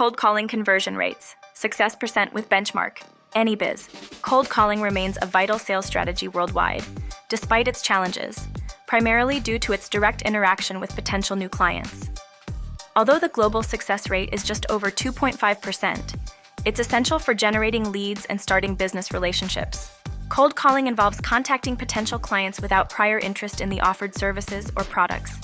Cold calling conversion rates. Success percent with benchmark. AnyBiz. Cold calling remains a vital sales strategy worldwide, despite its challenges, primarily due to its direct interaction with potential new clients. Although the global success rate is just over 2.5%, it's essential for generating leads and starting business relationships. Cold calling involves contacting potential clients without prior interest in the offered services or products.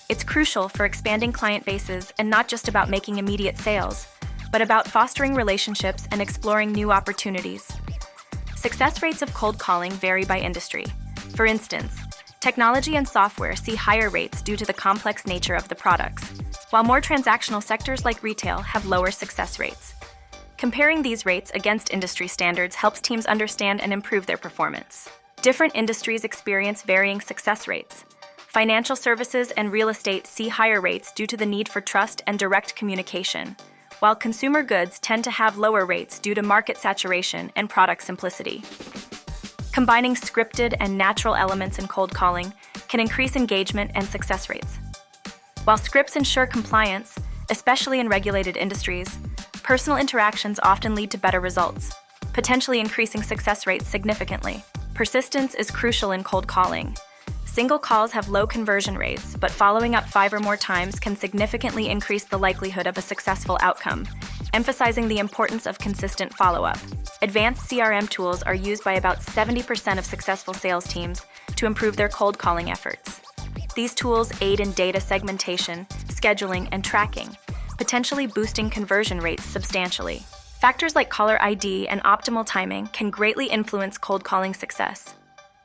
It's crucial for expanding client bases and not just about making immediate sales, but about fostering relationships and exploring new opportunities. Success rates of cold calling vary by industry. For instance, technology and software see higher rates due to the complex nature of the products, while more transactional sectors like retail have lower success rates. Comparing these rates against industry standards helps teams understand and improve their performance. Different industries experience varying success rates. Financial services and real estate see higher rates due to the need for trust and direct communication, while consumer goods tend to have lower rates due to market saturation and product simplicity. Combining scripted and natural elements in cold calling can increase engagement and success rates. While scripts ensure compliance, especially in regulated industries, personal interactions often lead to better results, potentially increasing success rates significantly. Persistence is crucial in cold calling. Single calls have low conversion rates, but following up 5 or more times can significantly increase the likelihood of a successful outcome, emphasizing the importance of consistent follow-up. Advanced CRM tools are used by about 70% of successful sales teams to improve their cold calling efforts. These tools aid in data segmentation, scheduling, and tracking, potentially boosting conversion rates substantially. Factors like caller ID and optimal timing can greatly influence cold calling success.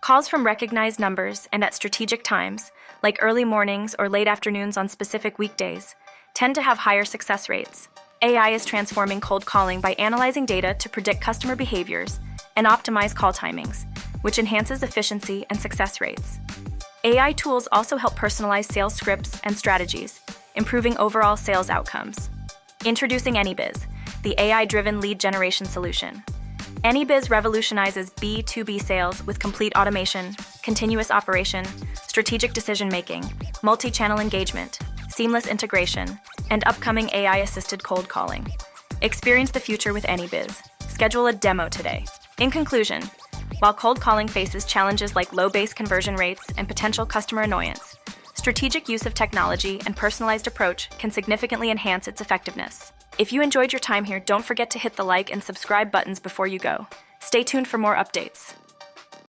Calls from recognized numbers and at strategic times, like early mornings or late afternoons on specific weekdays, tend to have higher success rates. AI is transforming cold calling by analyzing data to predict customer behaviors and optimize call timings, which enhances efficiency and success rates. AI tools also help personalize sales scripts and strategies, improving overall sales outcomes. Introducing AnyBiz, the AI-driven lead generation solution. AnyBiz revolutionizes B2B sales with complete automation, continuous operation, strategic decision-making, multi-channel engagement, seamless integration, and upcoming AI-assisted cold calling. Experience the future with AnyBiz. Schedule a demo today. In conclusion, while cold calling faces challenges like low base conversion rates and potential customer annoyance, strategic use of technology and personalized approach can significantly enhance its effectiveness. If you enjoyed your time here, don't forget to hit the like and subscribe buttons before you go. Stay tuned for more updates.